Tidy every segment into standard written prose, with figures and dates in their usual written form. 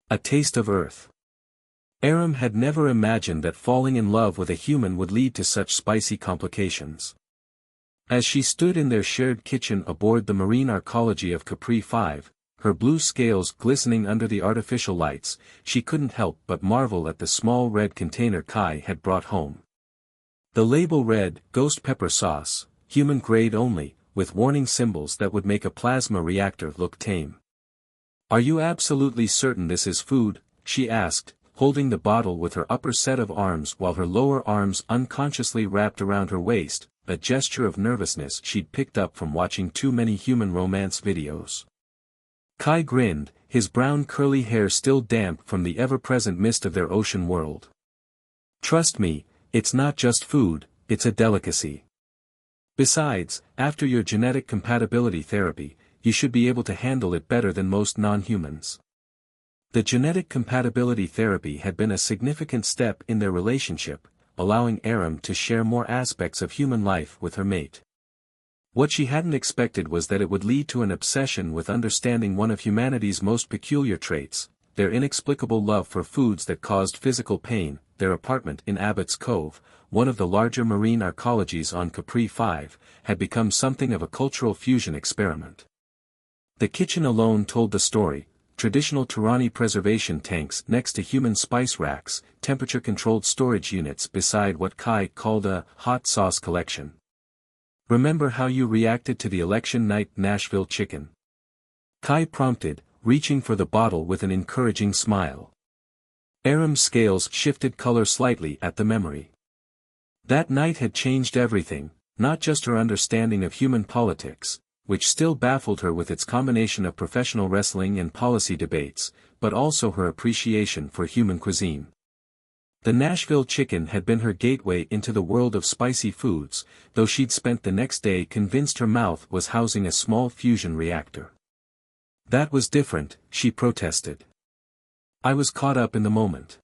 A taste of Earth. Aram had never imagined that falling in love with a human would lead to such spicy complications. As she stood in their shared kitchen aboard the marine arcology of Capri 5, her blue scales glistening under the artificial lights, she couldn't help but marvel at the small red container Kai had brought home. The label read, "Ghost Pepper Sauce, Human Grade Only," with warning symbols that would make a plasma reactor look tame. "Are you absolutely certain this is food?" she asked, holding the bottle with her upper set of arms while her lower arms unconsciously wrapped around her waist, a gesture of nervousness she'd picked up from watching too many human romance videos. Kai grinned, his brown curly hair still damp from the ever-present mist of their ocean world. "Trust me, it's not just food, it's a delicacy. Besides, after your genetic compatibility therapy, you should be able to handle it better than most non-humans." The genetic compatibility therapy had been a significant step in their relationship, allowing Aram to share more aspects of human life with her mate. What she hadn't expected was that it would lead to an obsession with understanding one of humanity's most peculiar traits, their inexplicable love for foods that caused physical pain. Their apartment in Abbott's Cove, one of the larger marine arcologies on Capri 5, had become something of a cultural fusion experiment. The kitchen alone told the story: traditional Turani preservation tanks next to human spice racks, temperature-controlled storage units beside what Kai called a hot sauce collection. "Remember how you reacted to the election night Nashville chicken?" Kai prompted, reaching for the bottle with an encouraging smile. Aram's scales shifted color slightly at the memory. That night had changed everything, not just her understanding of human politics, which still baffled her with its combination of professional wrestling and policy debates, but also her appreciation for human cuisine. The Nashville chicken had been her gateway into the world of spicy foods, though she'd spent the next day convinced her mouth was housing a small fusion reactor. "That was different," she protested. "I was caught up in the moment.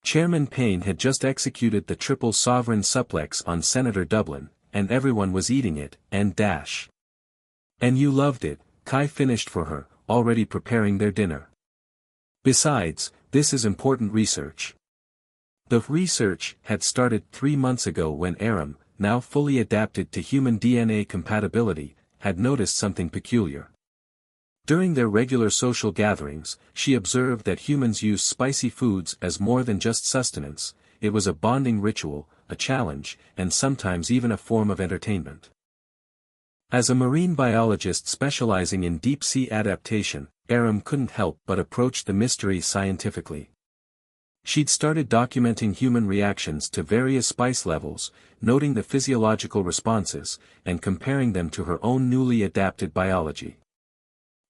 Chairman Payne had just executed the triple sovereign suplex on Senator Dublin, and everyone was eating it, and dash. And you loved it," Kai finished for her, already preparing their dinner. "Besides, this is important research." The research had started 3 months ago when Aram, now fully adapted to human DNA compatibility, had noticed something peculiar. During their regular social gatherings, she observed that humans use spicy foods as more than just sustenance. It was a bonding ritual, a challenge, and sometimes even a form of entertainment. As a marine biologist specializing in deep-sea adaptation, Aram couldn't help but approach the mystery scientifically. She'd started documenting human reactions to various spice levels, noting the physiological responses, and comparing them to her own newly adapted biology.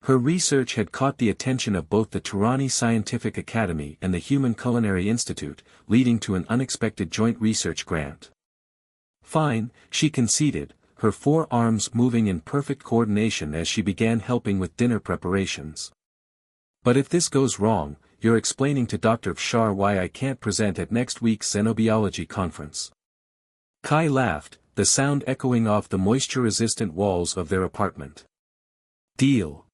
Her research had caught the attention of both the Turani Scientific Academy and the Human Culinary Institute, leading to an unexpected joint research grant. "Fine," she conceded, her 4 arms moving in perfect coordination as she began helping with dinner preparations. "But if this goes wrong, you're explaining to Dr. Fshar why I can't present at next week's Xenobiology conference." Kai laughed, the sound echoing off the moisture-resistant walls of their apartment. "Deal.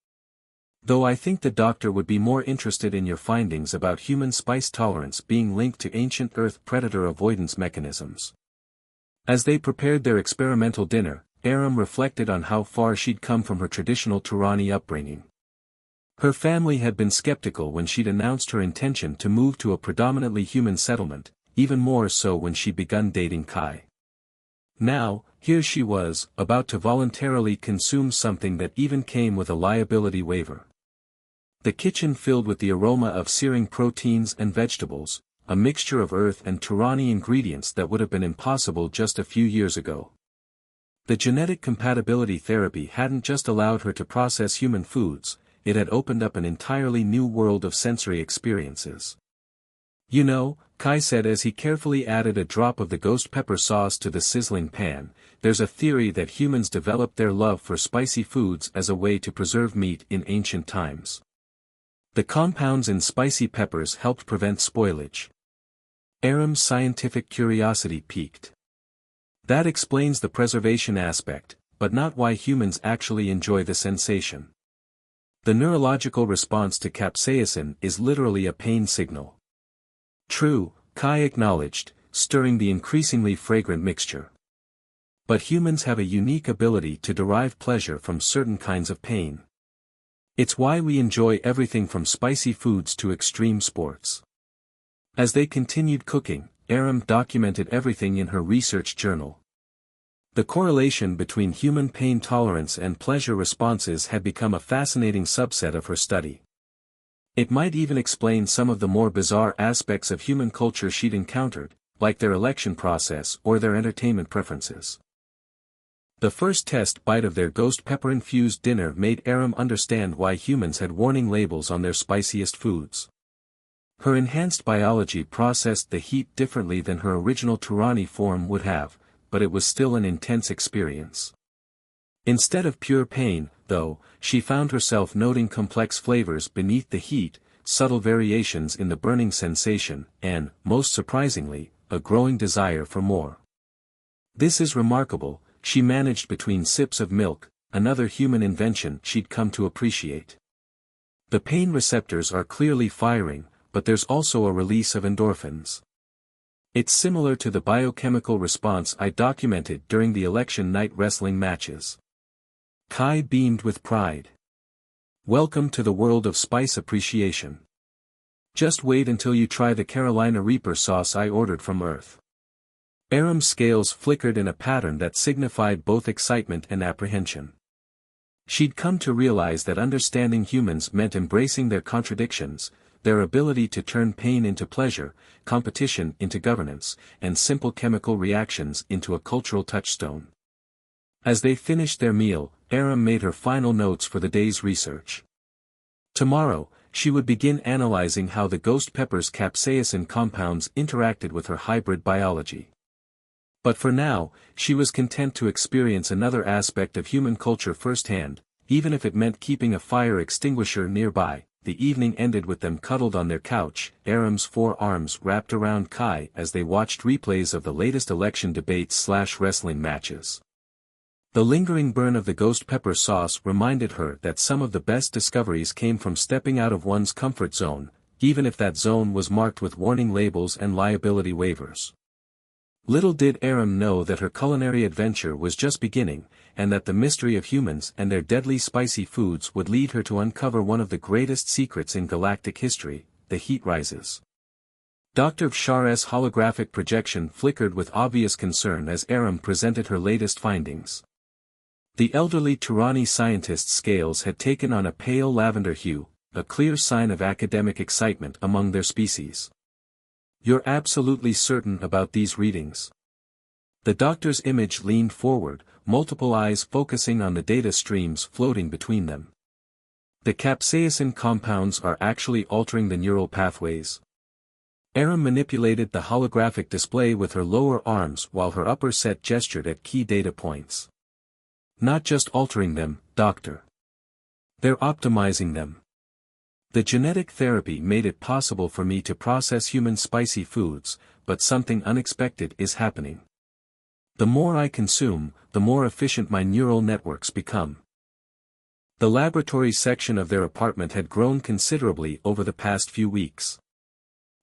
Though I think the doctor would be more interested in your findings about human spice tolerance being linked to ancient Earth predator avoidance mechanisms." As they prepared their experimental dinner, Aram reflected on how far she'd come from her traditional Turani upbringing. Her family had been skeptical when she'd announced her intention to move to a predominantly human settlement, even more so when she'd begun dating Kai. Now, here she was, about to voluntarily consume something that even came with a liability waiver. The kitchen filled with the aroma of searing proteins and vegetables, a mixture of Earth and Turani ingredients that would have been impossible just a few years ago. The genetic compatibility therapy hadn't just allowed her to process human foods, it had opened up an entirely new world of sensory experiences. "You know," Kai said as he carefully added a drop of the ghost pepper sauce to the sizzling pan, "there's a theory that humans developed their love for spicy foods as a way to preserve meat in ancient times. The compounds in spicy peppers helped prevent spoilage." Aram's scientific curiosity piqued. "That explains the preservation aspect, but not why humans actually enjoy the sensation." The neurological response to capsaicin is literally a pain signal. True, Kai acknowledged, stirring the increasingly fragrant mixture. But humans have a unique ability to derive pleasure from certain kinds of pain. It's why we enjoy everything from spicy foods to extreme sports. As they continued cooking, Aram documented everything in her research journal. The correlation between human pain tolerance and pleasure responses had become a fascinating subset of her study. It might even explain some of the more bizarre aspects of human culture she'd encountered, like their election process or their entertainment preferences. The first test bite of their ghost pepper-infused dinner made Aram understand why humans had warning labels on their spiciest foods. Her enhanced biology processed the heat differently than her original Turani form would have, but it was still an intense experience. Instead of pure pain, though, she found herself noting complex flavors beneath the heat, subtle variations in the burning sensation, and, most surprisingly, a growing desire for more. This is remarkable, she managed between sips of milk, another human invention she'd come to appreciate. The pain receptors are clearly firing, but there's also a release of endorphins. It's similar to the biochemical response I documented during the election night wrestling matches. Kai beamed with pride. Welcome to the world of spice appreciation. Just wait until you try the Carolina Reaper sauce I ordered from Earth. Aram's scales flickered in a pattern that signified both excitement and apprehension. She'd come to realize that understanding humans meant embracing their contradictions, their ability to turn pain into pleasure, competition into governance, and simple chemical reactions into a cultural touchstone. As they finished their meal, Aram made her final notes for the day's research. Tomorrow, she would begin analyzing how the ghost pepper's capsaicin compounds interacted with her hybrid biology. But for now, she was content to experience another aspect of human culture firsthand, even if it meant keeping a fire extinguisher nearby. The evening ended with them cuddled on their couch, Aram's 4 arms wrapped around Kai as they watched replays of the latest election debates/wrestling matches. The lingering burn of the ghost pepper sauce reminded her that some of the best discoveries came from stepping out of one's comfort zone, even if that zone was marked with warning labels and liability waivers. Little did Aram know that her culinary adventure was just beginning, and that the mystery of humans and their deadly spicy foods would lead her to uncover one of the greatest secrets in galactic history, the heat rises. Dr. Vshar's holographic projection flickered with obvious concern as Aram presented her latest findings. The elderly Turani scientist's scales had taken on a pale lavender hue, a clear sign of academic excitement among their species. You're absolutely certain about these readings? The doctor's image leaned forward, multiple eyes focusing on the data streams floating between them. The capsaicin compounds are actually altering the neural pathways. Aram manipulated the holographic display with her lower arms while her upper set gestured at key data points. Not just altering them, Doctor. They're optimizing them. The genetic therapy made it possible for me to process human spicy foods, but something unexpected is happening. The more I consume, the more efficient my neural networks become. The laboratory section of their apartment had grown considerably over the past few weeks.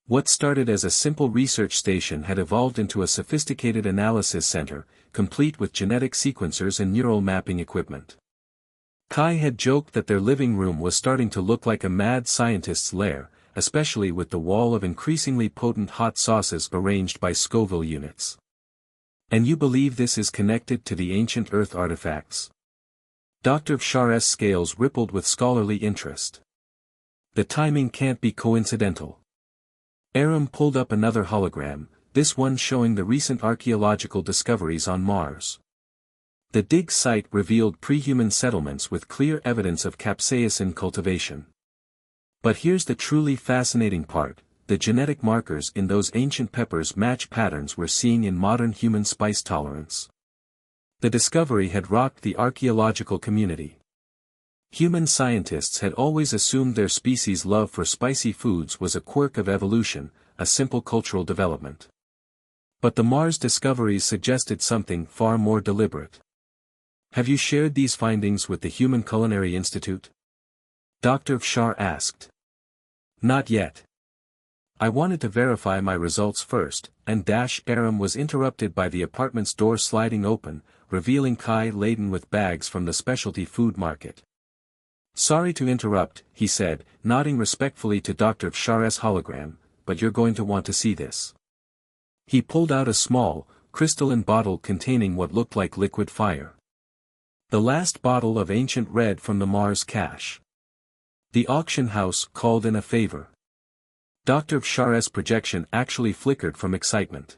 What started as a simple research station had evolved into a sophisticated analysis center, complete with genetic sequencers and neural mapping equipment. Kai had joked that their living room was starting to look like a mad scientist's lair, especially with the wall of increasingly potent hot sauces arranged by Scoville units. And you believe this is connected to the ancient Earth artifacts? Dr. Vshar's scales rippled with scholarly interest. The timing can't be coincidental. Aram pulled up another hologram, this one showing the recent archaeological discoveries on Mars. The dig site revealed pre-human settlements with clear evidence of capsaicin cultivation. But here's the truly fascinating part, the genetic markers in those ancient peppers match patterns we're seeing in modern human spice tolerance. The discovery had rocked the archaeological community. Human scientists had always assumed their species' love for spicy foods was a quirk of evolution, a simple cultural development. But the Mars discoveries suggested something far more deliberate. Have you shared these findings with the Human Culinary Institute? Dr. Shar asked. Not yet. I wanted to verify my results first, and Aram was interrupted by the apartment's door sliding open, revealing Kai laden with bags from the specialty food market. Sorry to interrupt, he said, nodding respectfully to Dr. Shar's hologram, but you're going to want to see this. He pulled out a small, crystalline bottle containing what looked like liquid fire. The last bottle of ancient red from the Mars cache. The auction house called in a favor. Dr. Shar's projection actually flickered from excitement.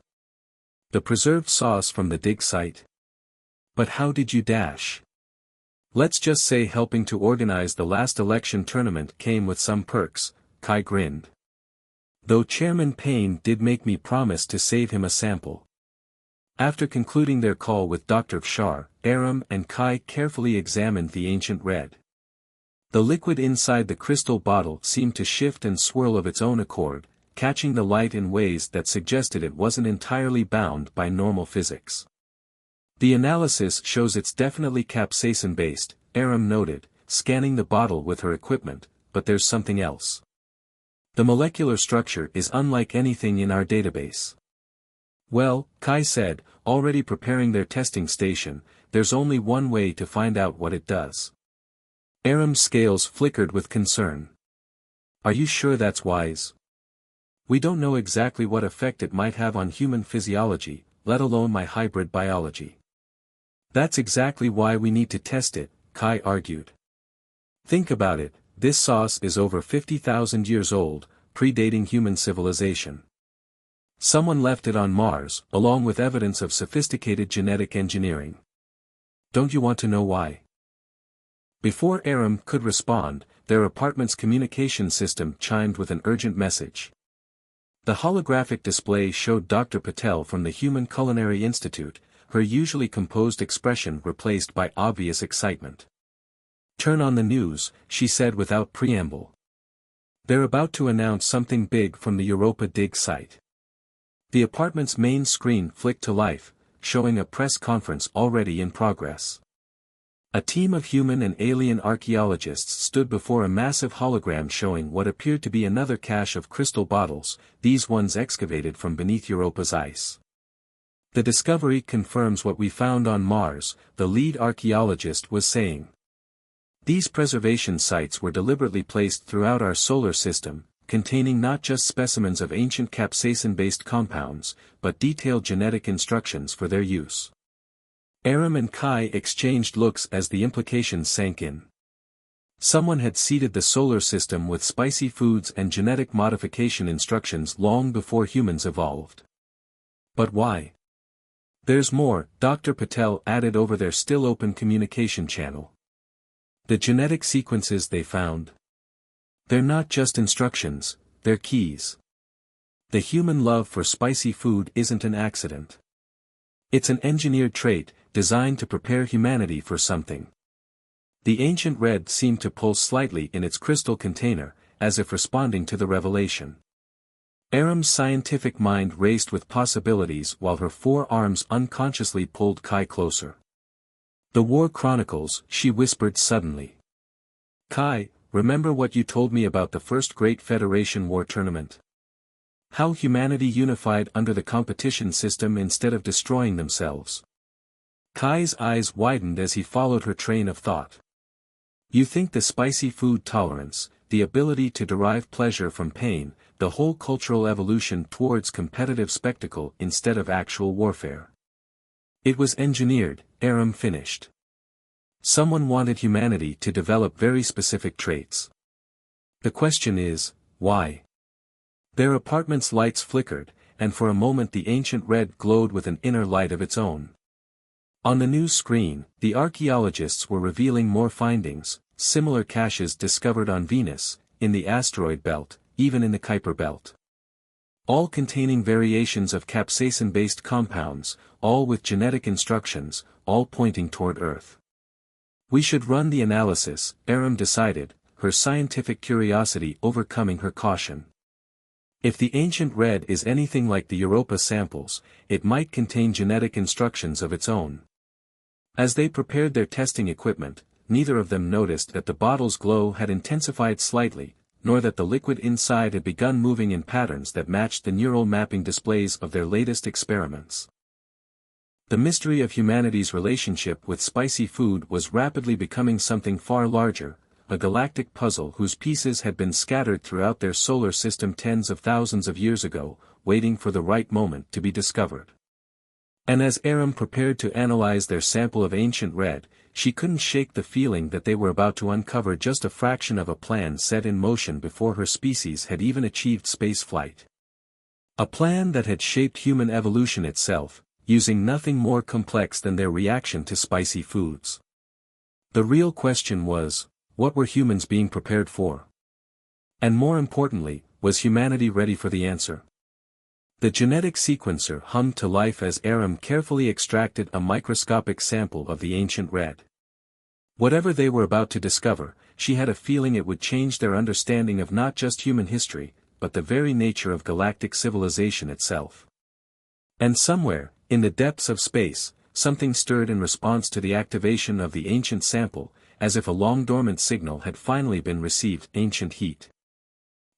The preserved sauce from the dig site? But how did you dash? Let's just say helping to organize the last election tournament came with some perks, Kai grinned. Though Chairman Payne did make me promise to save him a sample. After concluding their call with Dr. Shar, Aram and Kai carefully examined the ancient red. The liquid inside the crystal bottle seemed to shift and swirl of its own accord, catching the light in ways that suggested it wasn't entirely bound by normal physics. The analysis shows it's definitely capsaicin-based, Aram noted, scanning the bottle with her equipment, but there's something else. The molecular structure is unlike anything in our database. Well, Kai said, already preparing their testing station, there's only one way to find out what it does. Aram's scales flickered with concern. Are you sure that's wise? We don't know exactly what effect it might have on human physiology, let alone my hybrid biology. That's exactly why we need to test it, Kai argued. Think about it, this sauce is over 50,000 years old, predating human civilization. Someone left it on Mars, along with evidence of sophisticated genetic engineering. Don't you want to know why? Before Aram could respond, their apartment's communication system chimed with an urgent message. The holographic display showed Dr. Patel from the Human Culinary Institute, her usually composed expression replaced by obvious excitement. Turn on the news, she said without preamble. They're about to announce something big from the Europa dig site. The apartment's main screen flicked to life, showing a press conference already in progress. A team of human and alien archaeologists stood before a massive hologram showing what appeared to be another cache of crystal bottles, these ones excavated from beneath Europa's ice. The discovery confirms what we found on Mars, the lead archaeologist was saying. These preservation sites were deliberately placed throughout our solar system, containing not just specimens of ancient capsaicin-based compounds, but detailed genetic instructions for their use. Aram and Kai exchanged looks as the implications sank in. Someone had seeded the solar system with spicy foods and genetic modification instructions long before humans evolved. But why? There's more, Dr. Patel added over their still-open communication channel. The genetic sequences they found. They're not just instructions, they're keys. The human love for spicy food isn't an accident. It's an engineered trait, designed to prepare humanity for something. The ancient red seemed to pulse slightly in its crystal container, as if responding to the revelation. Aram's scientific mind raced with possibilities while her four arms unconsciously pulled Kai closer. The War Chronicles, she whispered suddenly. Kai, remember what you told me about the first Great Federation War tournament? How humanity unified under the competition system instead of destroying themselves. Kai's eyes widened as he followed her train of thought. You think the spicy food tolerance, the ability to derive pleasure from pain, the whole cultural evolution towards competitive spectacle instead of actual warfare. It was engineered, Aram finished. Someone wanted humanity to develop very specific traits. The question is, why? Their apartment's lights flickered, and for a moment the ancient red glowed with an inner light of its own. On the news screen, the archaeologists were revealing more findings, similar caches discovered on Venus, in the asteroid belt, even in the Kuiper belt. All containing variations of capsaicin-based compounds, all with genetic instructions, all pointing toward Earth. We should run the analysis, Aram decided, her scientific curiosity overcoming her caution. If the ancient red is anything like the Europa samples, it might contain genetic instructions of its own. As they prepared their testing equipment, neither of them noticed that the bottle's glow had intensified slightly, nor that the liquid inside had begun moving in patterns that matched the neural mapping displays of their latest experiments. The mystery of humanity's relationship with spicy food was rapidly becoming something far larger, a galactic puzzle whose pieces had been scattered throughout their solar system tens of thousands of years ago, waiting for the right moment to be discovered. And as Aram prepared to analyze their sample of ancient red, she couldn't shake the feeling that they were about to uncover just a fraction of a plan set in motion before her species had even achieved space flight. A plan that had shaped human evolution itself, using nothing more complex than their reaction to spicy foods. The real question was, what were humans being prepared for? And more importantly, was humanity ready for the answer? The genetic sequencer hummed to life as Aram carefully extracted a microscopic sample of the ancient red. Whatever they were about to discover, she had a feeling it would change their understanding of not just human history, but the very nature of galactic civilization itself. And somewhere, in the depths of space, something stirred in response to the activation of the ancient sample, as if a long-dormant signal had finally been received. Ancient heat.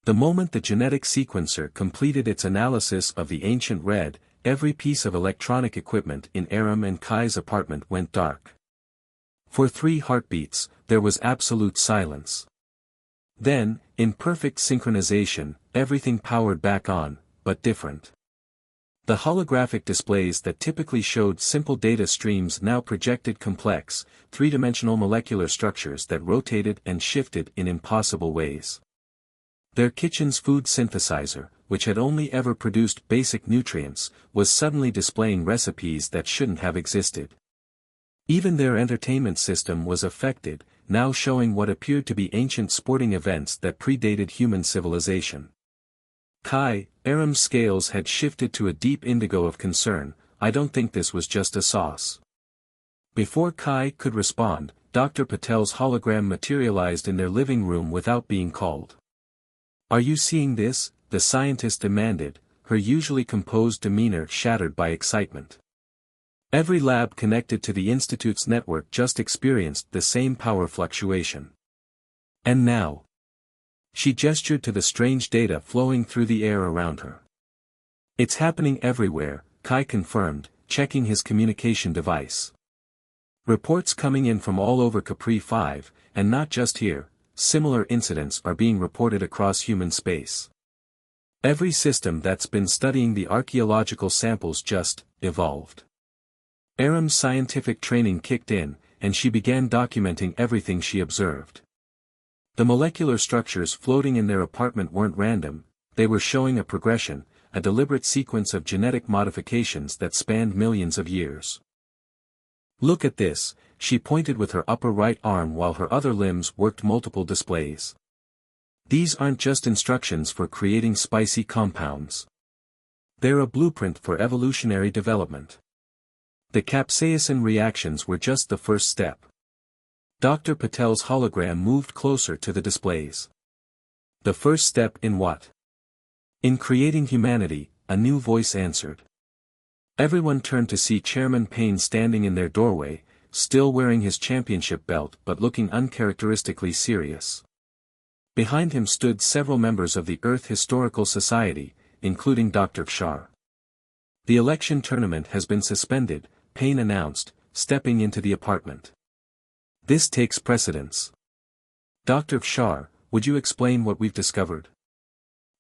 The moment the genetic sequencer completed its analysis of the ancient red, every piece of electronic equipment in Aram and Kai's apartment went dark. For 3 heartbeats, there was absolute silence. Then, in perfect synchronization, everything powered back on, but different. The holographic displays that typically showed simple data streams now projected complex, 3-dimensional molecular structures that rotated and shifted in impossible ways. Their kitchen's food synthesizer, which had only ever produced basic nutrients, was suddenly displaying recipes that shouldn't have existed. Even their entertainment system was affected, now showing what appeared to be ancient sporting events that predated human civilization. Kai, Aram's scales had shifted to a deep indigo of concern. I don't think this was just a sauce. Before Kai could respond, Dr. Patel's hologram materialized in their living room without being called. Are you seeing this? The scientist demanded, her usually composed demeanor shattered by excitement. Every lab connected to the Institute's network just experienced the same power fluctuation. And now. She gestured to the strange data flowing through the air around her. It's happening everywhere, Kai confirmed, checking his communication device. Reports coming in from all over Capri 5, and not just here, similar incidents are being reported across human space. Every system that's been studying the archaeological samples just evolved. Aram's scientific training kicked in, and she began documenting everything she observed. The molecular structures floating in their apartment weren't random, they were showing a progression, a deliberate sequence of genetic modifications that spanned millions of years. Look at this, she pointed with her upper right arm while her other limbs worked multiple displays. These aren't just instructions for creating spicy compounds. They're a blueprint for evolutionary development. The capsaicin reactions were just the first step. Dr. Patel's hologram moved closer to the displays. The first step in what? In creating humanity, a new voice answered. Everyone turned to see Chairman Payne standing in their doorway, still wearing his championship belt but looking uncharacteristically serious. Behind him stood several members of the Earth Historical Society, including Dr. Fshar. The election tournament has been suspended, Payne announced, stepping into the apartment. This takes precedence. Dr. Fshar, would you explain what we've discovered?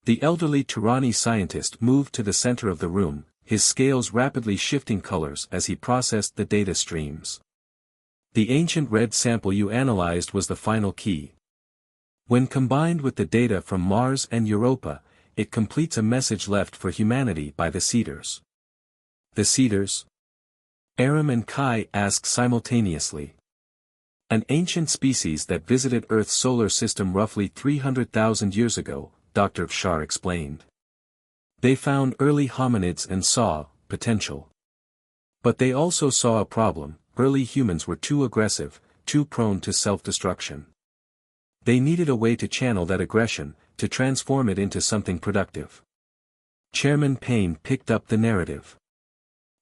The elderly Turani scientist moved to the center of the room, his scales rapidly shifting colors as he processed the data streams. The ancient red sample you analyzed was the final key. When combined with the data from Mars and Europa, it completes a message left for humanity by the Cedars. The Cedars? Aram and Kai asked simultaneously. An ancient species that visited Earth's solar system roughly 300,000 years ago, Dr. Fshar explained. They found early hominids and saw potential. But they also saw a problem: early humans were too aggressive, too prone to self-destruction. They needed a way to channel that aggression, to transform it into something productive. Chairman Payne picked up the narrative.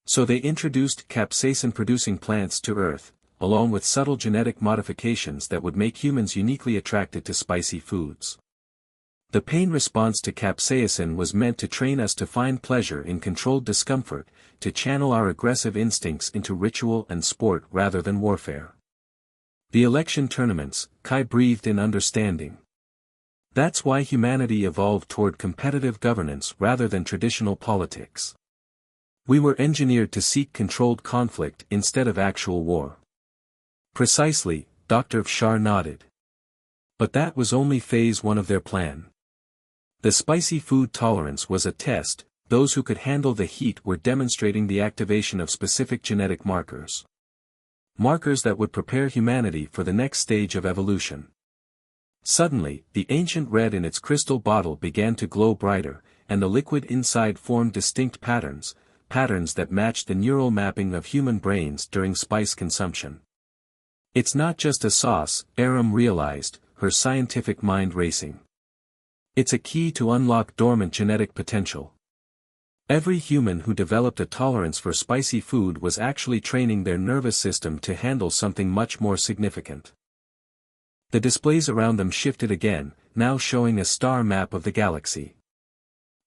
So they introduced capsaicin-producing plants to Earth, along with subtle genetic modifications that would make humans uniquely attracted to spicy foods. The pain response to capsaicin was meant to train us to find pleasure in controlled discomfort, to channel our aggressive instincts into ritual and sport rather than warfare. The election tournaments, Kai breathed in understanding. That's why humanity evolved toward competitive governance rather than traditional politics. We were engineered to seek controlled conflict instead of actual war. Precisely, Dr. Vshar nodded. But that was only phase 1 of their plan. The spicy food tolerance was a test. Those who could handle the heat were demonstrating the activation of specific genetic markers. Markers that would prepare humanity for the next stage of evolution. Suddenly, the ancient red in its crystal bottle began to glow brighter, and the liquid inside formed distinct patterns that matched the neural mapping of human brains during spice consumption. It's not just a sauce, Aram realized, her scientific mind racing. It's a key to unlock dormant genetic potential. Every human who developed a tolerance for spicy food was actually training their nervous system to handle something much more significant. The displays around them shifted again, now showing a star map of the galaxy.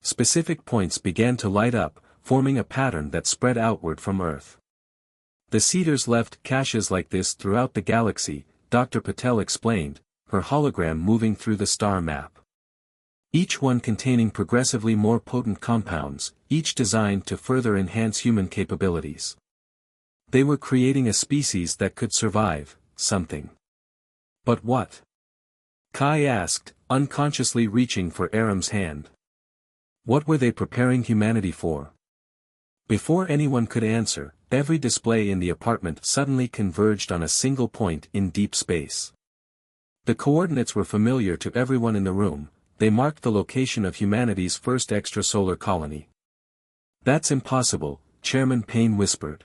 Specific points began to light up, forming a pattern that spread outward from Earth. The Seeders left caches like this throughout the galaxy, Dr. Patel explained, her hologram moving through the star map. Each one containing progressively more potent compounds, each designed to further enhance human capabilities. They were creating a species that could survive, something. But what? Kai asked, unconsciously reaching for Aram's hand. What were they preparing humanity for? Before anyone could answer, every display in the apartment suddenly converged on a single point in deep space. The coordinates were familiar to everyone in the room. They marked the location of humanity's first extrasolar colony. That's impossible, Chairman Payne whispered.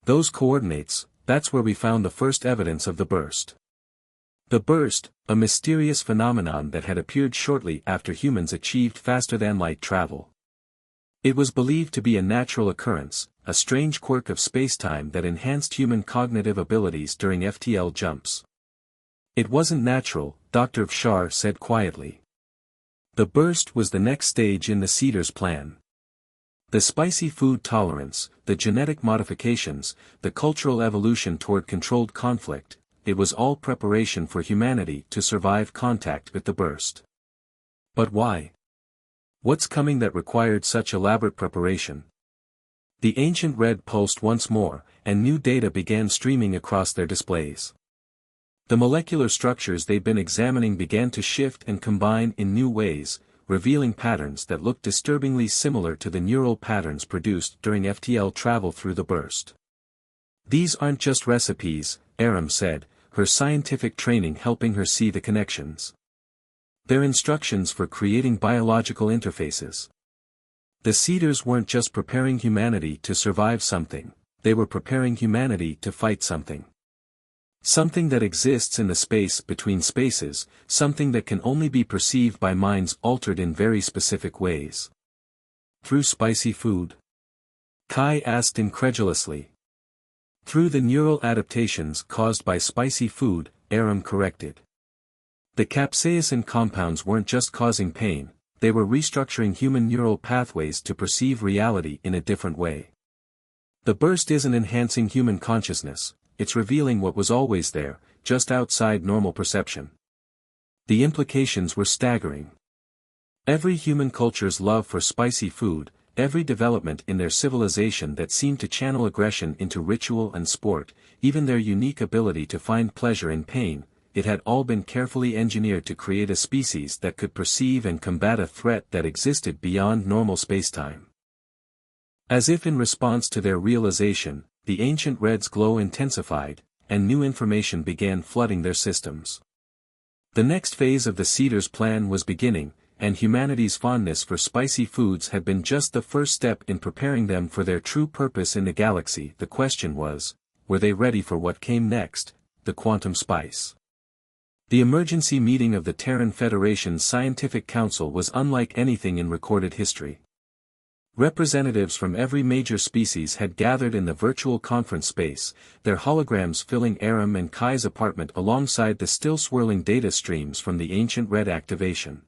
Those coordinates, that's where we found the first evidence of the burst. The burst, a mysterious phenomenon that had appeared shortly after humans achieved faster-than-light travel. It was believed to be a natural occurrence, a strange quirk of spacetime that enhanced human cognitive abilities during FTL jumps. It wasn't natural, Dr. Vshar said quietly. The burst was the next stage in the Seeders' plan. The spicy food tolerance, the genetic modifications, the cultural evolution toward controlled conflict, it was all preparation for humanity to survive contact with the burst. But why? What's coming that required such elaborate preparation? The ancient red pulsed once more, and new data began streaming across their displays. The molecular structures they'd been examining began to shift and combine in new ways, revealing patterns that looked disturbingly similar to the neural patterns produced during FTL travel through the burst. These aren't just recipes, Aram said, her scientific training helping her see the connections. They're instructions for creating biological interfaces. The Seeders weren't just preparing humanity to survive something, they were preparing humanity to fight something. Something that exists in the space between spaces, something that can only be perceived by minds altered in very specific ways. Through spicy food? Kai asked incredulously. Through the neural adaptations caused by spicy food, Aram corrected. The capsaicin compounds weren't just causing pain, they were restructuring human neural pathways to perceive reality in a different way. The burst isn't enhancing human consciousness, it's revealing what was always there, just outside normal perception. The implications were staggering. Every human culture's love for spicy food, every development in their civilization that seemed to channel aggression into ritual and sport, even their unique ability to find pleasure in pain, it had all been carefully engineered to create a species that could perceive and combat a threat that existed beyond normal spacetime. As if in response to their realization, the ancient red's glow intensified, and new information began flooding their systems. The next phase of the Seeders' plan was beginning, and humanity's fondness for spicy foods had been just the first step in preparing them for their true purpose in the galaxy. The question was, were they ready for what came next, the quantum spice? The emergency meeting of the Terran Federation's Scientific Council was unlike anything in recorded history. Representatives from every major species had gathered in the virtual conference space, their holograms filling Aram and Kai's apartment alongside the still swirling data streams from the ancient red activation.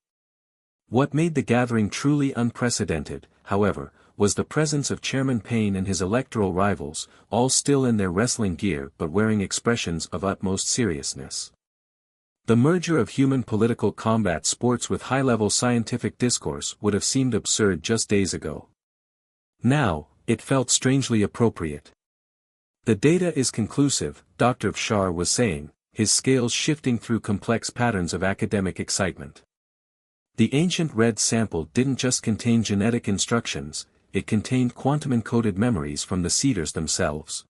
What made the gathering truly unprecedented, however, was the presence of Chairman Payne and his electoral rivals, all still in their wrestling gear but wearing expressions of utmost seriousness. The merger of human political combat sports with high-level scientific discourse would have seemed absurd just days ago. Now, it felt strangely appropriate. The data is conclusive, Dr. Vshar was saying, his scales shifting through complex patterns of academic excitement. The ancient red sample didn't just contain genetic instructions, it contained quantum-encoded memories from the seeders themselves.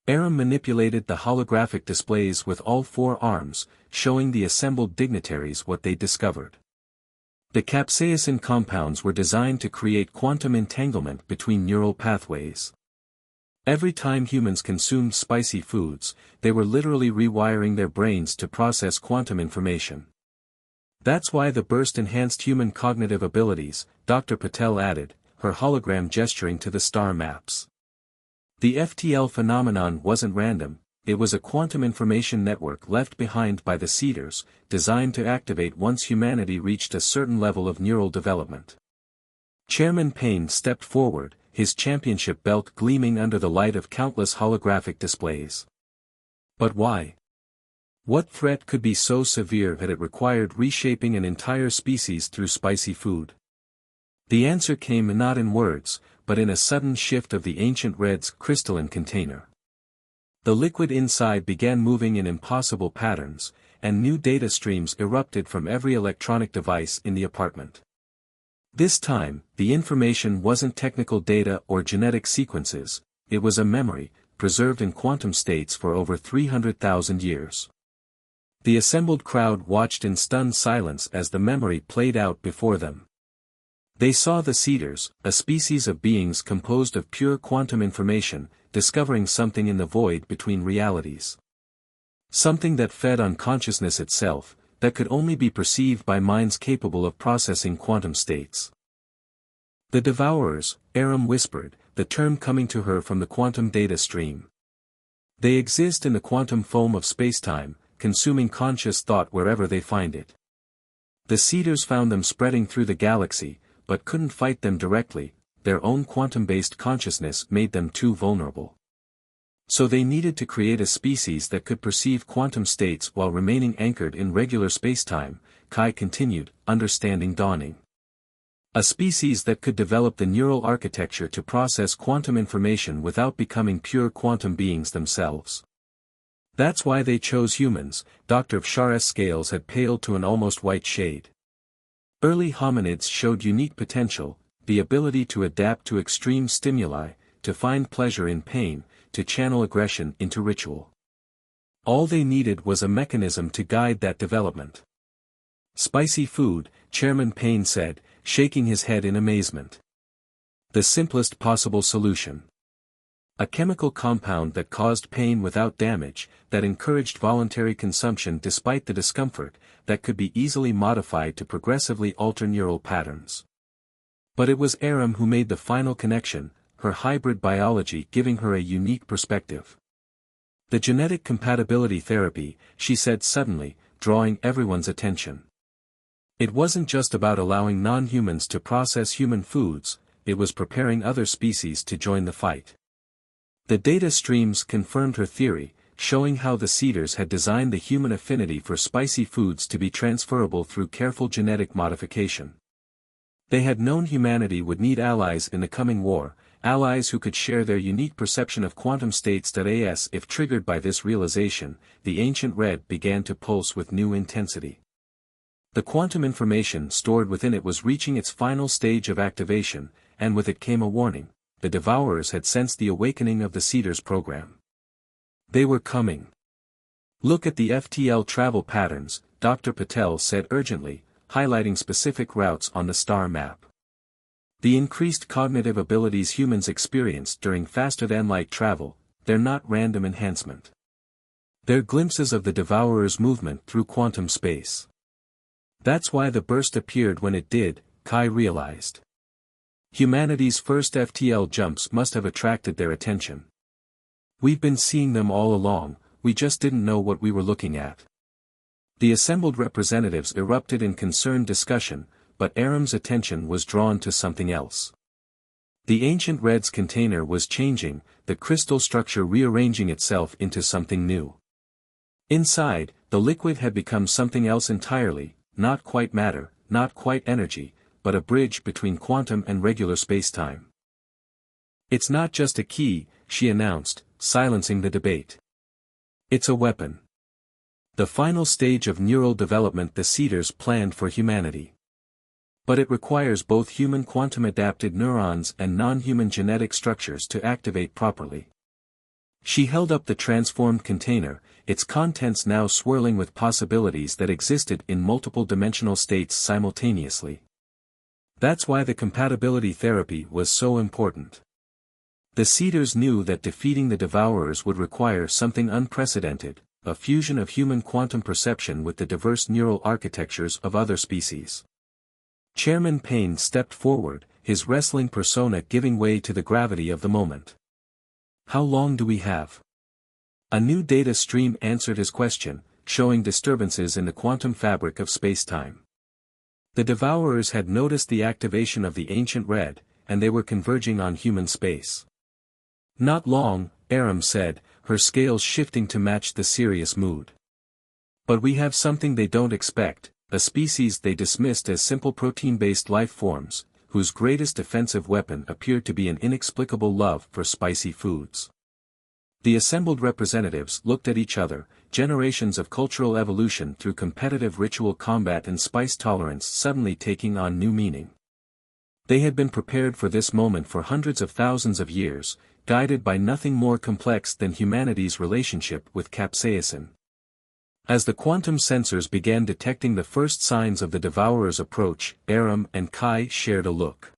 Aram manipulated the holographic displays with all four arms, showing the assembled dignitaries what they discovered. The capsaicin compounds were designed to create quantum entanglement between neural pathways. Every time humans consumed spicy foods, they were literally rewiring their brains to process quantum information. That's why the burst enhanced human cognitive abilities, Dr. Patel added, her hologram gesturing to the star maps. The FTL phenomenon wasn't random, it was a quantum information network left behind by the seeders, designed to activate once humanity reached a certain level of neural development. Chairman Payne stepped forward, his championship belt gleaming under the light of countless holographic displays. But why? What threat could be so severe that it required reshaping an entire species through spicy food? The answer came not in words, but in a sudden shift of the ancient red's crystalline container. The liquid inside began moving in impossible patterns, and new data streams erupted from every electronic device in the apartment. This time, the information wasn't technical data or genetic sequences, it was a memory, preserved in quantum states for over 300,000 years. The assembled crowd watched in stunned silence as the memory played out before them. They saw the seeders, a species of beings composed of pure quantum information, discovering something in the void between realities. Something that fed on consciousness itself, that could only be perceived by minds capable of processing quantum states. The Devourers, Aram whispered, the term coming to her from the quantum data stream. They exist in the quantum foam of spacetime, consuming conscious thought wherever they find it. The seeders found them spreading through the galaxy, but couldn't fight them directly, their own quantum-based consciousness made them too vulnerable. So they needed to create a species that could perceive quantum states while remaining anchored in regular spacetime, Kai continued, understanding dawning. A species that could develop the neural architecture to process quantum information without becoming pure quantum beings themselves. That's why they chose humans. Dr. Vshar's scales had paled to an almost white shade. Early hominids showed unique potential, the ability to adapt to extreme stimuli, to find pleasure in pain, to channel aggression into ritual. All they needed was a mechanism to guide that development. Spicy food, Chairman Payne said, shaking his head in amazement. The simplest possible solution. A chemical compound that caused pain without damage, that encouraged voluntary consumption despite the discomfort, that could be easily modified to progressively alter neural patterns. But it was Aram who made the final connection, her hybrid biology giving her a unique perspective. The genetic compatibility therapy, she said suddenly, drawing everyone's attention. It wasn't just about allowing non-humans to process human foods, it was preparing other species to join the fight. The data streams confirmed her theory, showing how the seeders had designed the human affinity for spicy foods to be transferable through careful genetic modification. They had known humanity would need allies in the coming war, allies who could share their unique perception of quantum states. As if triggered by this realization, the ancient red began to pulse with new intensity. The quantum information stored within it was reaching its final stage of activation, and with it came a warning. The Devourers had sensed the awakening of the Seeders program. They were coming. Look at the FTL travel patterns, Dr. Patel said urgently, highlighting specific routes on the star map. The increased cognitive abilities humans experience during faster-than-light travel, they're not random enhancement. They're glimpses of the Devourers' movement through quantum space. That's why the burst appeared when it did, Kai realized. Humanity's first FTL jumps must have attracted their attention. We've been seeing them all along, we just didn't know what we were looking at. The assembled representatives erupted in concerned discussion, but Aram's attention was drawn to something else. The ancient red's container was changing, the crystal structure rearranging itself into something new. Inside, the liquid had become something else entirely, not quite matter, not quite energy, but a bridge between quantum and regular spacetime. It's not just a key, she announced, silencing the debate. It's a weapon. The final stage of neural development the Seeders planned for humanity. But it requires both human quantum-adapted neurons and non-human genetic structures to activate properly. She held up the transformed container, its contents now swirling with possibilities that existed in multiple dimensional states simultaneously. That's why the compatibility therapy was so important. The Seeders knew that defeating the Devourers would require something unprecedented, a fusion of human quantum perception with the diverse neural architectures of other species. Chairman Payne stepped forward, his wrestling persona giving way to the gravity of the moment. How long do we have? A new data stream answered his question, showing disturbances in the quantum fabric of spacetime. The Devourers had noticed the activation of the ancient red, and they were converging on human space. Not long, Aram said, her scales shifting to match the serious mood. But we have something they don't expect, a species they dismissed as simple protein-based life forms, whose greatest defensive weapon appeared to be an inexplicable love for spicy foods. The assembled representatives looked at each other, generations of cultural evolution through competitive ritual combat and spice tolerance suddenly taking on new meaning. They had been prepared for this moment for hundreds of thousands of years, guided by nothing more complex than humanity's relationship with capsaicin. As the quantum sensors began detecting the first signs of the Devourer's approach, Aram and Kai shared a look.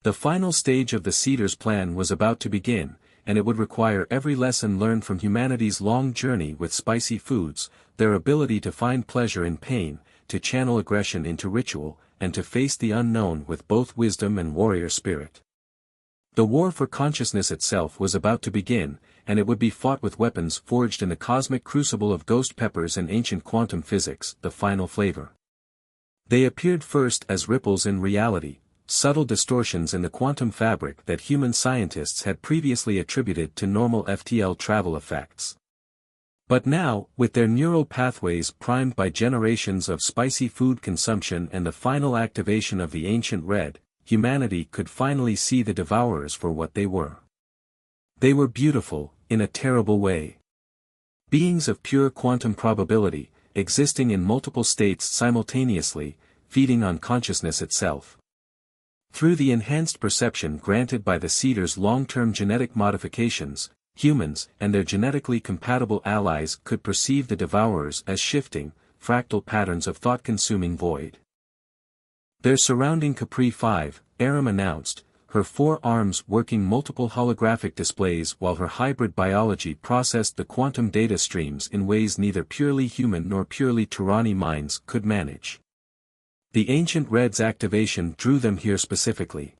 The final stage of the Seeders' plan was about to begin, and it would require every lesson learned from humanity's long journey with spicy foods, their ability to find pleasure in pain, to channel aggression into ritual, and to face the unknown with both wisdom and warrior spirit. The war for consciousness itself was about to begin, and it would be fought with weapons forged in the cosmic crucible of ghost peppers and ancient quantum physics, the final flavor. They appeared first as ripples in reality, subtle distortions in the quantum fabric that human scientists had previously attributed to normal FTL travel effects. But now, with their neural pathways primed by generations of spicy food consumption and the final activation of the ancient red, humanity could finally see the Devourers for what they were. They were beautiful, in a terrible way. Beings of pure quantum probability, existing in multiple states simultaneously, feeding on consciousness itself. Through the enhanced perception granted by the Seeders' long-term genetic modifications, humans and their genetically compatible allies could perceive the Devourers as shifting, fractal patterns of thought-consuming void. Their surrounding Capri 5, Aram announced, her 4 arms working multiple holographic displays while her hybrid biology processed the quantum data streams in ways neither purely human nor purely Turani minds could manage. The ancient red's activation drew them here specifically.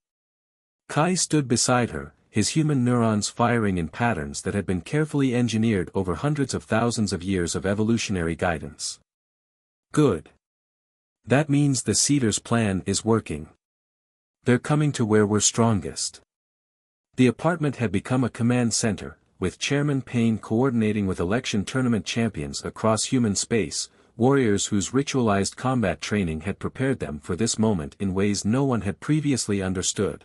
Kai stood beside her, his human neurons firing in patterns that had been carefully engineered over hundreds of thousands of years of evolutionary guidance. Good. That means the Seeders' plan is working. They're coming to where we're strongest. The apartment had become a command center, with Chairman Payne coordinating with election tournament champions across human space, warriors whose ritualized combat training had prepared them for this moment in ways no one had previously understood.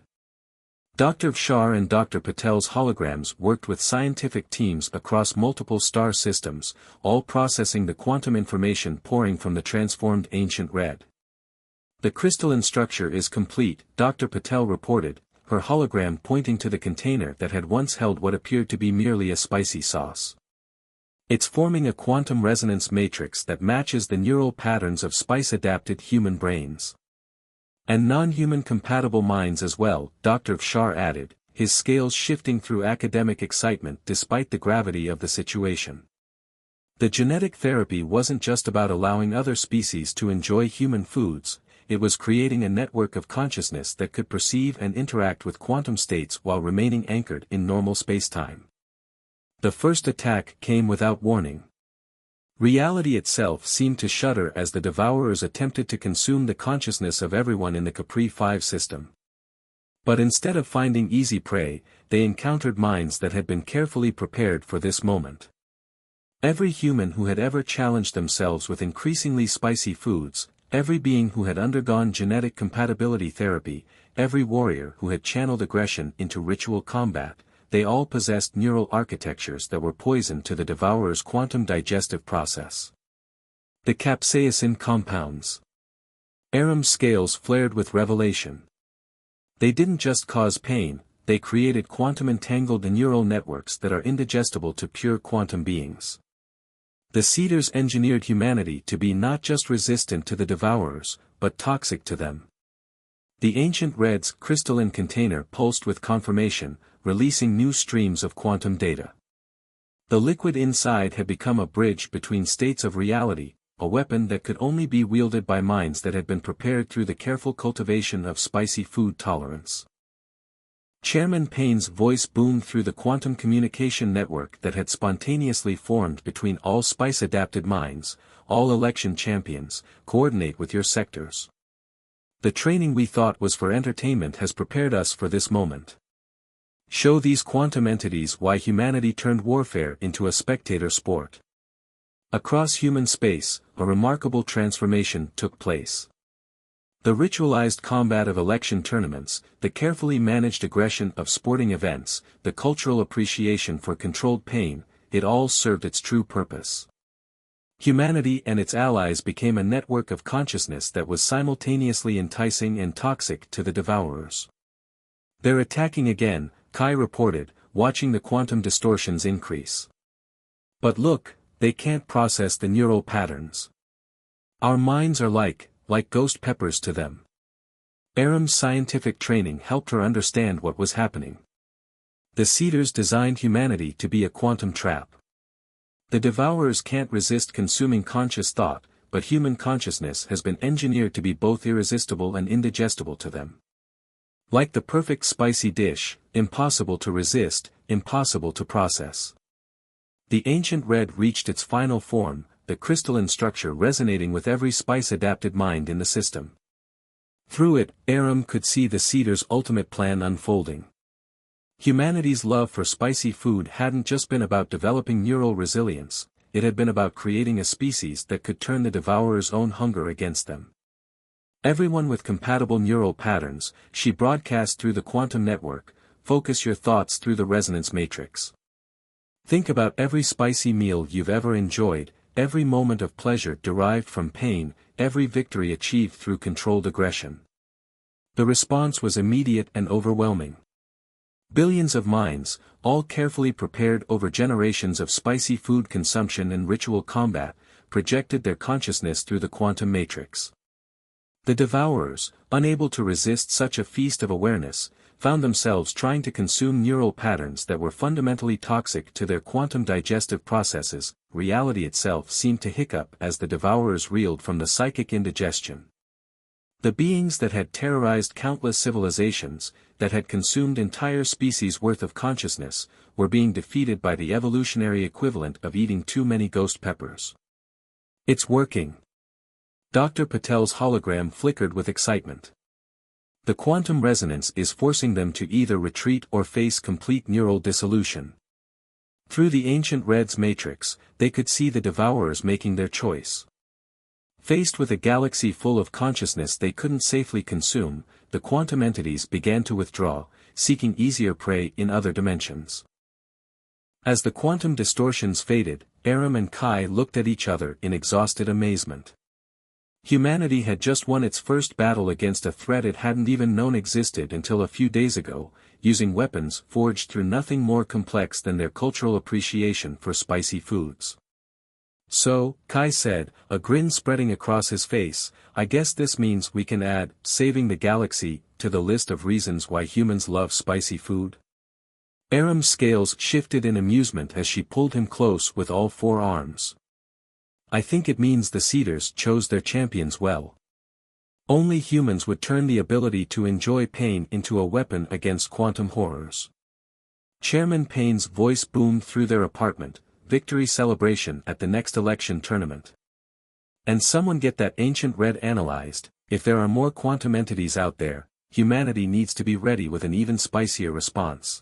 Dr. Vshar and Dr. Patel's holograms worked with scientific teams across multiple star systems, all processing the quantum information pouring from the transformed ancient red. The crystalline structure is complete, Dr. Patel reported, her hologram pointing to the container that had once held what appeared to be merely a spicy sauce. It's forming a quantum resonance matrix that matches the neural patterns of spice-adapted human brains. And non-human compatible minds as well, Dr. Vshar added, his scales shifting through academic excitement despite the gravity of the situation. The genetic therapy wasn't just about allowing other species to enjoy human foods, it was creating a network of consciousness that could perceive and interact with quantum states while remaining anchored in normal spacetime. The first attack came without warning. Reality itself seemed to shudder as the devourers attempted to consume the consciousness of everyone in the Capri 5 system. But instead of finding easy prey, they encountered minds that had been carefully prepared for this moment. Every human who had ever challenged themselves with increasingly spicy foods, every being who had undergone genetic compatibility therapy, every warrior who had channeled aggression into ritual combat, they all possessed neural architectures that were poison to the devourer's quantum digestive process. The capsaicin compounds. Aram's scales flared with revelation. They didn't just cause pain, they created quantum-entangled neural networks that are indigestible to pure quantum beings. The Seeders engineered humanity to be not just resistant to the devourers, but toxic to them. The ancient red's crystalline container pulsed with confirmation, releasing new streams of quantum data. The liquid inside had become a bridge between states of reality, a weapon that could only be wielded by minds that had been prepared through the careful cultivation of spicy food tolerance. Chairman Payne's voice boomed through the quantum communication network that had spontaneously formed between all spice-adapted minds. All election champions, coordinate with your sectors. The training we thought was for entertainment has prepared us for this moment. Show these quantum entities why humanity turned warfare into a spectator sport. Across human space, a remarkable transformation took place. The ritualized combat of election tournaments, the carefully managed aggression of sporting events, the cultural appreciation for controlled pain, it all served its true purpose. Humanity and its allies became a network of consciousness that was simultaneously enticing and toxic to the devourers. "They're attacking again," Kai reported, watching the quantum distortions increase. "But look, they can't process the neural patterns. Our minds are like ghost peppers to them." Aram's scientific training helped her understand what was happening. The Seeders designed humanity to be a quantum trap. The devourers can't resist consuming conscious thought, but human consciousness has been engineered to be both irresistible and indigestible to them. Like the perfect spicy dish, impossible to resist, impossible to process. The ancient red reached its final form, the crystalline structure resonating with every spice-adapted mind in the system. Through it, Aram could see the Seeders' ultimate plan unfolding. Humanity's love for spicy food hadn't just been about developing neural resilience, it had been about creating a species that could turn the devourer's own hunger against them. Everyone with compatible neural patterns, she broadcast through the quantum network, focus your thoughts through the resonance matrix. Think about every spicy meal you've ever enjoyed, every moment of pleasure derived from pain, every victory achieved through controlled aggression. The response was immediate and overwhelming. Billions of minds, all carefully prepared over generations of spicy food consumption and ritual combat, projected their consciousness through the quantum matrix. The devourers, unable to resist such a feast of awareness, found themselves trying to consume neural patterns that were fundamentally toxic to their quantum digestive processes. Reality itself seemed to hiccup as the devourers reeled from the psychic indigestion. The beings that had terrorized countless civilizations, that had consumed entire species' worth of consciousness, were being defeated by the evolutionary equivalent of eating too many ghost peppers. "It's working." Dr. Patel's hologram flickered with excitement. The quantum resonance is forcing them to either retreat or face complete neural dissolution. Through the ancient red's matrix, they could see the devourers making their choice. Faced with a galaxy full of consciousness they couldn't safely consume, the quantum entities began to withdraw, seeking easier prey in other dimensions. As the quantum distortions faded, Aram and Kai looked at each other in exhausted amazement. Humanity had just won its first battle against a threat it hadn't even known existed until a few days ago, using weapons forged through nothing more complex than their cultural appreciation for spicy foods. "So," Kai said, a grin spreading across his face, "I guess this means we can add saving the galaxy to the list of reasons why humans love spicy food?" Aram's scales shifted in amusement as she pulled him close with all four arms. "I think it means the Seeders chose their champions well. Only humans would turn the ability to enjoy pain into a weapon against quantum horrors. Chairman Payne's voice boomed through their apartment, victory celebration at the next election tournament. And someone get that ancient red analyzed, if there are more quantum entities out there, humanity needs to be ready with an even spicier response.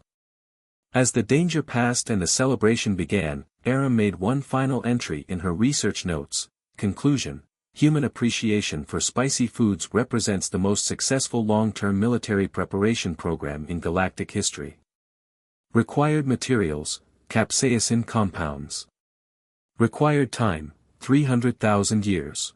As the danger passed and the celebration began, Aram made one final entry in her research notes. Conclusion: human appreciation for spicy foods represents the most successful long-term military preparation program in galactic history. Required materials: capsaicin compounds. Required time: 300,000 years.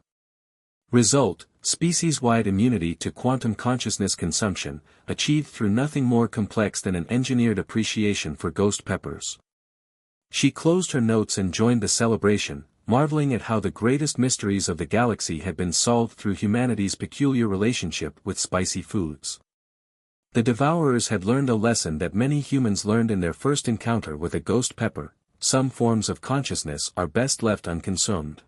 Result: species-wide immunity to quantum consciousness consumption, achieved through nothing more complex than an engineered appreciation for ghost peppers. She closed her notes and joined the celebration, marveling at how the greatest mysteries of the galaxy had been solved through humanity's peculiar relationship with spicy foods. The Devourers had learned a lesson that many humans learned in their first encounter with a ghost pepper: some forms of consciousness are best left unconsumed.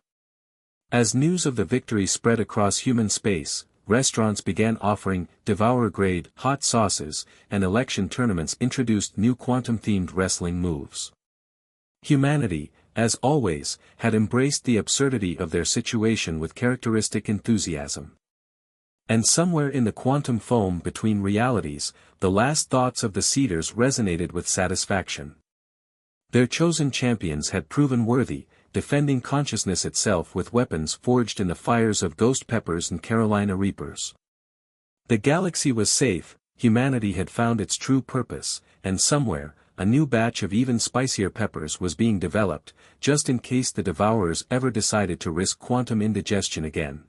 As news of the victory spread across human space, restaurants began offering Devourer-grade hot sauces, and election tournaments introduced new quantum-themed wrestling moves. Humanity, as always, had embraced the absurdity of their situation with characteristic enthusiasm. And somewhere in the quantum foam between realities, the last thoughts of the Seeders resonated with satisfaction. Their chosen champions had proven worthy, defending consciousness itself with weapons forged in the fires of ghost peppers and Carolina Reapers. The galaxy was safe, humanity had found its true purpose, and somewhere, a new batch of even spicier peppers was being developed, just in case the Devourers ever decided to risk quantum indigestion again.